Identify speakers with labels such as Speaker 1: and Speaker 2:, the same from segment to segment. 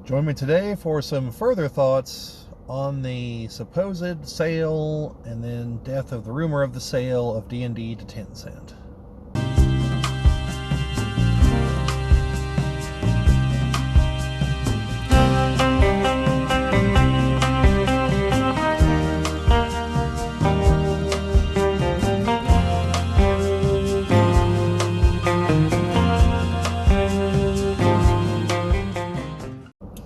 Speaker 1: Join me today for some further thoughts on the supposed sale and then death of the rumor of the sale of D&D to Tencent.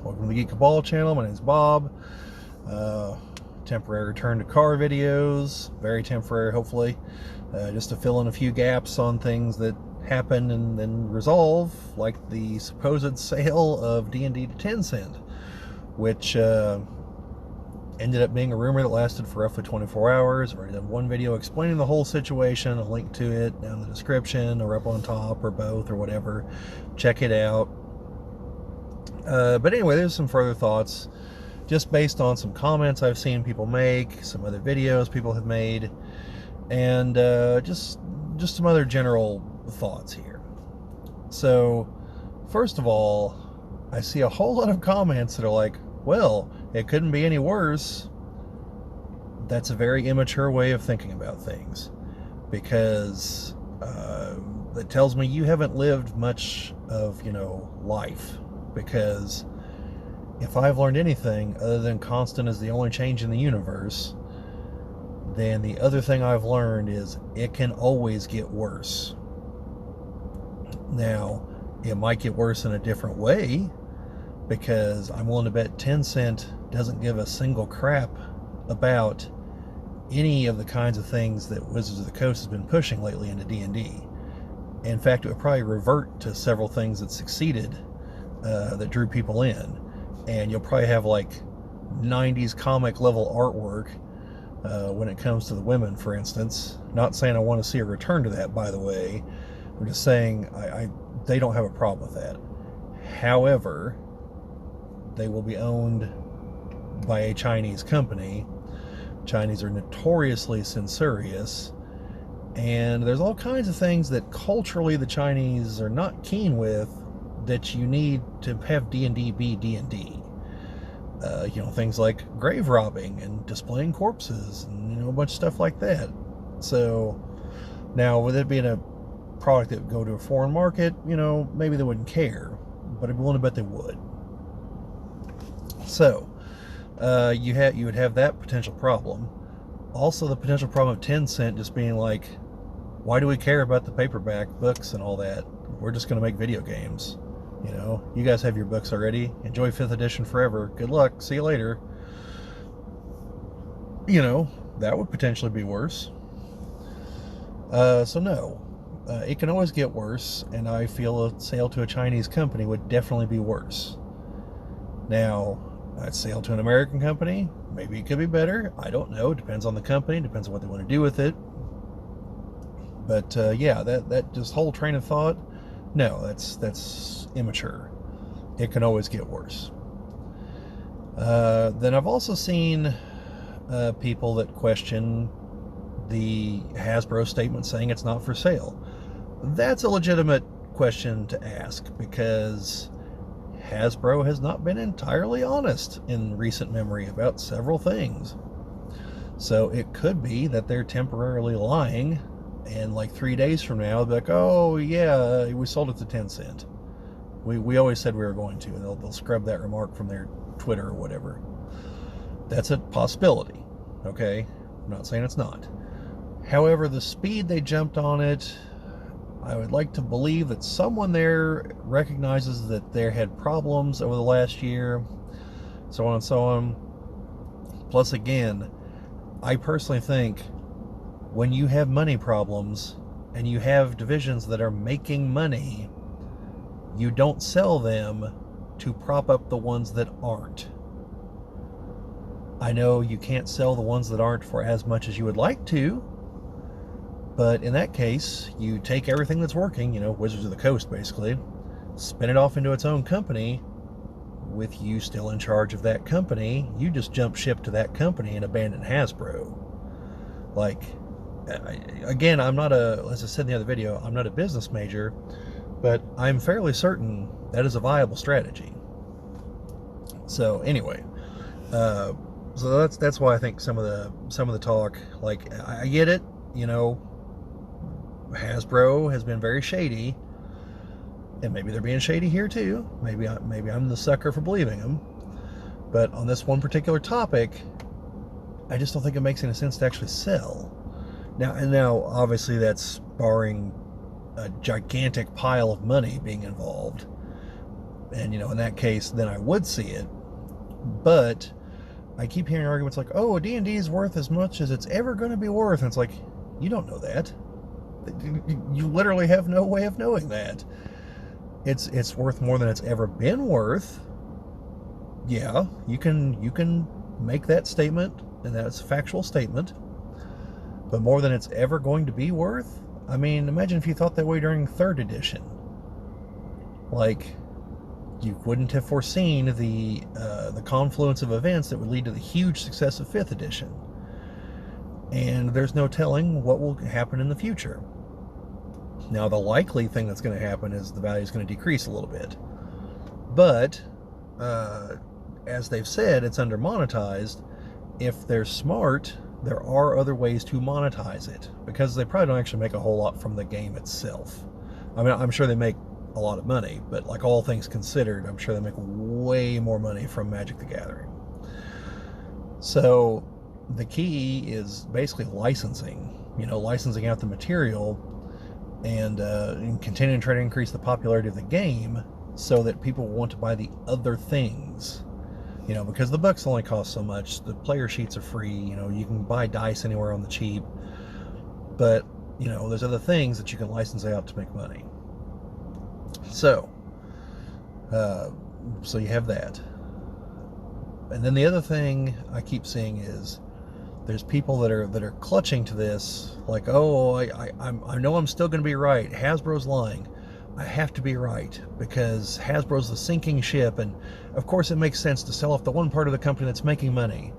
Speaker 1: Welcome to the Geek Cabal channel. My name's Bob. Temporary return to car videos. Very temporary, hopefully. Just to fill in a few gaps on things that happen and then resolve, like the supposed sale of D&D to Tencent, which ended up being a rumor that lasted for roughly 24 hours. I've already done one video explaining the whole situation. I'll link to it down in the description or up on top or both or whatever. Check it out. But anyway, there's some further thoughts just based on some comments I've seen people make, some other videos people have made, and just some other general thoughts here. So, first of all, I see a whole lot of comments that are like, well, it couldn't be any worse. That's a very immature way of thinking about things, because that tells me you haven't lived much of, life. Because if I've learned anything other than constant is the only change in the universe, then the other thing I've learned is it can always get worse. Now, it might get worse in a different way, because I'm willing to bet Tencent doesn't give a single crap about any of the kinds of things that Wizards of the Coast has been pushing lately into D&D. In fact, it would probably revert to several things that succeeded that drew people in, and you'll probably have like 90s comic level artwork when it comes to the women, for instance. Not saying I want to see a return to that, by the way. I'm just saying they don't have a problem with that. However, they will be owned by a Chinese company. Chinese are notoriously censorious, and there's all kinds of things that culturally the Chinese are not keen with, that you need to have D&D be D&D. Things like grave robbing and displaying corpses and, a bunch of stuff like that. So, now, with it being a product that would go to a foreign market, maybe they wouldn't care, but I'd be willing to bet they would. So, you would have that potential problem. Also, the potential problem of Tencent just being like, why do we care about the paperback books and all that? We're just going to make video games. You guys have your books already. Enjoy 5th edition forever. Good luck. See you later. That would potentially be worse. So no, it can always get worse, and I feel a sale to a Chinese company would definitely be worse. Now, a sale to an American company, maybe it could be better. I don't know. It depends on the company. Depends on what they want to do with it. But yeah, that just whole train of thought, no, that's immature. It can always get worse. Then I've also seen people that question the Hasbro statement saying it's not for sale. That's a legitimate question to ask, because Hasbro has not been entirely honest in recent memory about several things. So it could be that they're temporarily lying, and like 3 days from now, they'll be like, oh yeah, we sold it to Tencent. We always said we were going to, and they'll scrub that remark from their Twitter or whatever. That's a possibility, okay? I'm not saying it's not. However, the speed they jumped on it, I would like to believe that someone there recognizes that they had problems over the last year, so on and so on. Plus, again, I personally think when you have money problems and you have divisions that are making money, you don't sell them to prop up the ones that aren't. I know you can't sell the ones that aren't for as much as you would like to, but in that case, you take everything that's working, Wizards of the Coast basically, spin it off into its own company, with you still in charge of that company. You just jump ship to that company and abandon Hasbro. Like, again, as I said in the other video, I'm not a business major, but I'm fairly certain that is a viable strategy. So anyway, uh, so that's why I think some of the talk, like, I get it, you know, Hasbro has been very shady, and maybe they're being shady here too. Maybe I'm the sucker for believing them. But on this one particular topic, I just don't think it makes any sense to actually sell. Now, obviously, that's barring a gigantic pile of money being involved, and you know, in that case, then I would see it. But I keep hearing arguments like, "Oh, D&D is worth as much as it's ever going to be worth," and it's like, you don't know that. You literally have no way of knowing that. It's worth more than it's ever been worth. Yeah, you can make that statement, and that's a factual statement. But more than it's ever going to be worth? I mean, imagine if you thought that way during 3rd edition. Like, you wouldn't have foreseen the confluence of events that would lead to the huge success of 5th edition. And there's no telling what will happen in the future. Now, the likely thing that's going to happen is the value is going to decrease a little bit. But, as they've said, it's under-monetized. If they're smart, there are other ways to monetize it, because they probably don't actually make a whole lot from the game itself. I mean, I'm sure they make a lot of money, but like, all things considered, I'm sure they make way more money from Magic the Gathering. So the key is basically licensing, licensing out the material, and continuing to try to increase the popularity of the game so that people want to buy the other things. Because the books only cost so much, the player sheets are free, you can buy dice anywhere on the cheap, but, there's other things that you can license out to make money. So you have that. And then the other thing I keep seeing is there's people that are clutching to this, like, oh, I know I'm still going to be right. Hasbro's lying. I have to be right because Hasbro's the sinking ship, and of course it makes sense to sell off the one part of the company that's making money.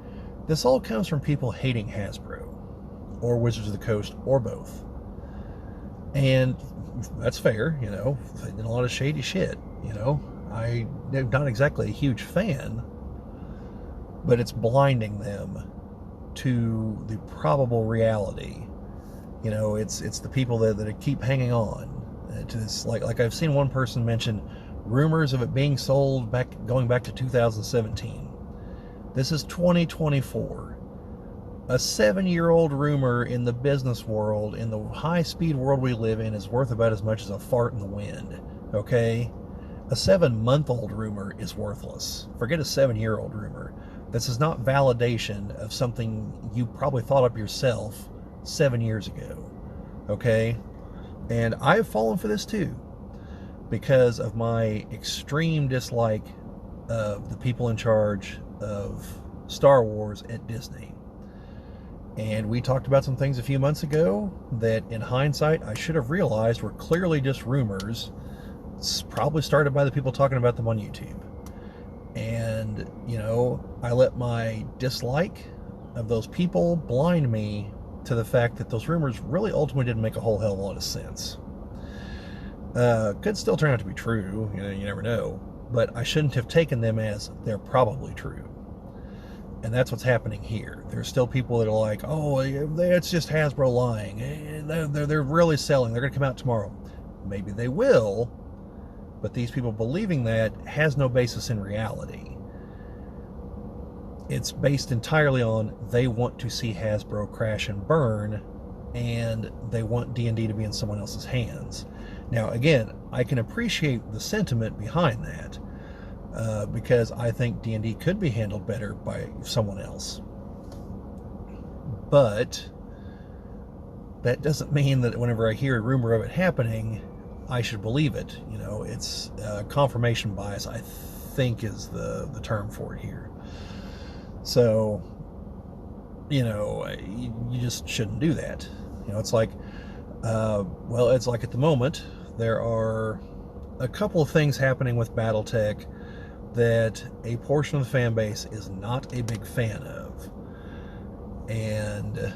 Speaker 1: This all comes from people hating Hasbro or Wizards of the Coast or both. And that's fair, they did a lot of shady shit, I'm not exactly a huge fan, but it's blinding them to the probable reality. It's the people that keep hanging on to this. Like I've seen one person mention rumors of it being sold going back to 2017. This is 2024. A 7-year-old rumor in the business world, in the high-speed world we live in, is worth about as much as a fart in the wind, okay? A 7-month-old rumor is worthless. Forget a 7-year-old rumor. This is not validation of something you probably thought up yourself 7 years ago, okay? And I've fallen for this too, because of my extreme dislike of the people in charge of Star Wars at Disney. And we talked about some things a few months ago that, in hindsight, I should have realized were clearly just rumors. It's probably started by the people talking about them on YouTube. And, I let my dislike of those people blind me to the fact that those rumors really ultimately didn't make a whole hell of a lot of sense. Could still turn out to be true, you never know. But I shouldn't have taken them as they're probably true. And that's what's happening here. There's still people that are like, oh, it's just Hasbro lying. They're really selling. They're going to come out tomorrow. Maybe they will, but these people believing that has no basis in reality. It's based entirely on they want to see Hasbro crash and burn, and they want D&D to be in someone else's hands. Now, again, I can appreciate the sentiment behind that. Because I think D&D could be handled better by someone else. But that doesn't mean that whenever I hear a rumor of it happening, I should believe it. It's confirmation bias, I think, is the term for it here. So, you just shouldn't do that. It's like, it's like at the moment, there are a couple of things happening with BattleTech that a portion of the fan base is not a big fan of. And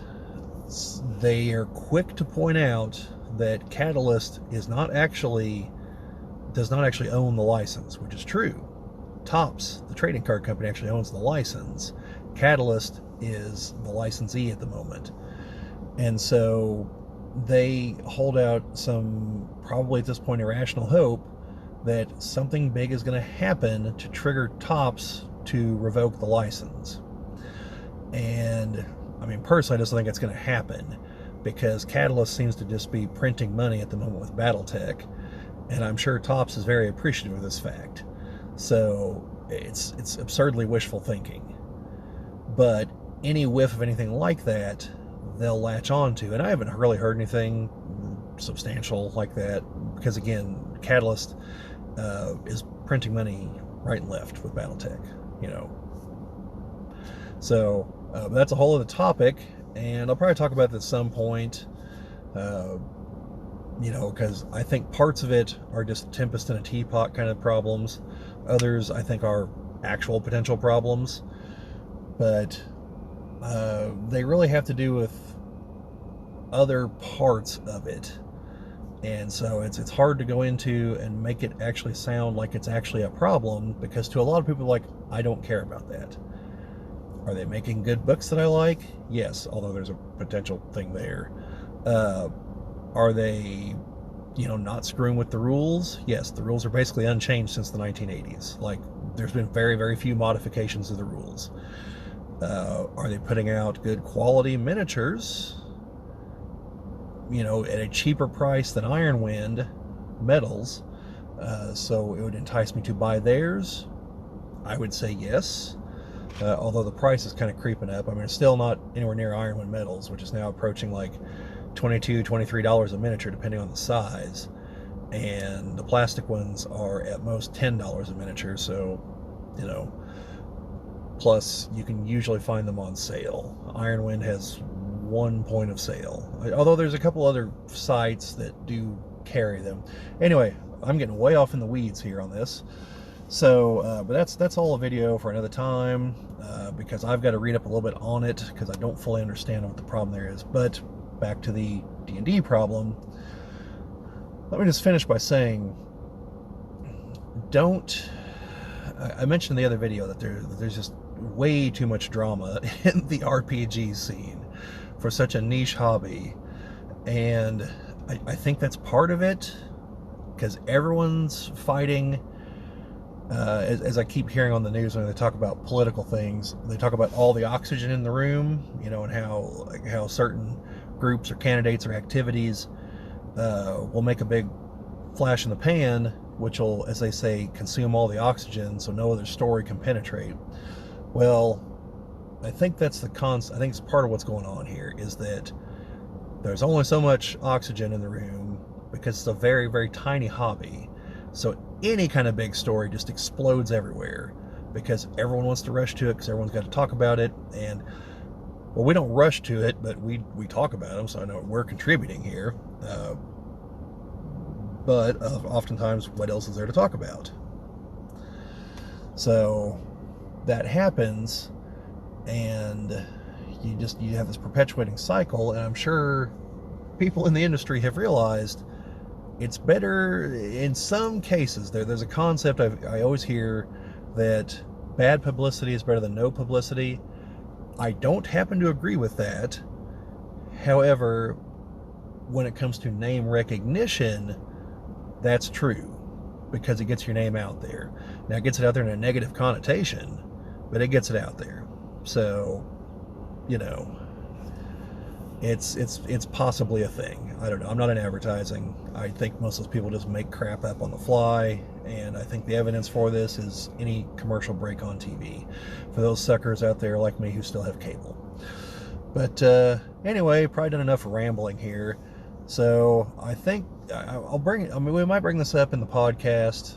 Speaker 1: they are quick to point out that Catalyst does not actually own the license, which is true. Topps, the trading card company, actually owns the license. Catalyst is the licensee at the moment. And so they hold out some, probably at this point, irrational hope that something big is going to happen to trigger Topps to revoke the license. And I mean, personally, I just think it's going to happen because Catalyst seems to just be printing money at the moment with BattleTech, and I'm sure Topps is very appreciative of this fact. So it's absurdly wishful thinking. But any whiff of anything like that, they'll latch on to. And I haven't really heard anything substantial like that because, again, Catalyst is printing money right and left with BattleTech, you know. So that's a whole other topic, and I'll probably talk about this at some point, you know, because I think parts of it are just tempest in a teapot kind of problems. Others, I think, are actual potential problems. But they really have to do with other parts of it. And so it's hard to go into and make it actually sound like it's actually a problem, because to a lot of people, like, I don't care about that. Are they making good books that I like? Yes, although there's a potential thing there. Are they, you know, not screwing with the rules? Yes, the rules are basically unchanged since the 1980s. Like, there's been very, very few modifications of the rules. Are they putting out good quality miniatures, you know, at a cheaper price than Iron Wind metals? So it would entice me to buy theirs. I would say yes. Although the price is kind of creeping up. I mean, it's still not anywhere near Iron Wind metals, which is now approaching like $22, $23 a miniature, depending on the size. And the plastic ones are at most $10 a miniature. So, you know, plus you can usually find them on sale. Iron Wind has one point of sale, although there's a couple other sites that do carry them. Anyway, I'm getting way off in the weeds here on this. So, but that's all a video for another time, because I've got to read up a little bit on it, because I don't fully understand what the problem there is. But back to the D&D problem, let me just finish by saying, I mentioned in the other video that there's just way too much drama in the RPG scene for such a niche hobby, and I think that's part of it, because everyone's fighting. As I keep hearing on the news when they talk about political things, they talk about all the oxygen in the room, you know, and how certain groups or candidates or activities will make a big flash in the pan, which will, as they say, consume all the oxygen so no other story can penetrate. Well, I think that's I think it's part of what's going on here, is that there's only so much oxygen in the room because it's a very, very tiny hobby. So any kind of big story just explodes everywhere because everyone wants to rush to it, because everyone's got to talk about it. And, well, we don't rush to it, but we talk about them, so I know we're contributing here. But oftentimes, what else is there to talk about? So that happens, and you have this perpetuating cycle, and I'm sure people in the industry have realized it's better in some cases. There's a concept I always hear, that bad publicity is better than no publicity. I don't happen to agree with that. However, when it comes to name recognition, that's true, because it gets your name out there. Now, it gets it out there in a negative connotation, but it gets it out there. So, you know, it's possibly a thing. I don't know. I'm not in advertising. I think most of those people just make crap up on the fly, and I think the evidence for this is any commercial break on TV, for those suckers out there like me who still have cable. But anyway, probably done enough rambling here. So I think we might bring this up in the podcast,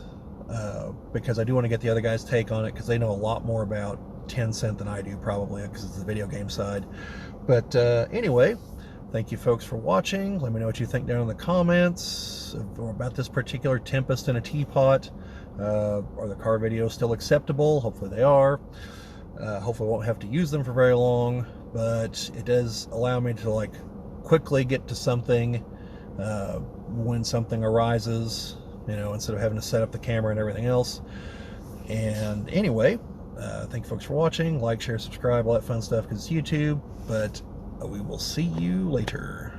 Speaker 1: because I do want to get the other guys' take on it, because they know a lot more about Tencent than I do, probably, because it's the video game side. But anyway, thank you folks for watching. Let me know what you think down in the comments about this particular Tempest in a Teapot. Are the car videos still acceptable? Hopefully they are. Hopefully I won't have to use them for very long, but it does allow me to, like, quickly get to something when something arises, you know, instead of having to set up the camera and everything else. And anyway, thank you folks for watching. Like, share, subscribe, all that fun stuff because it's YouTube. But we will see you later.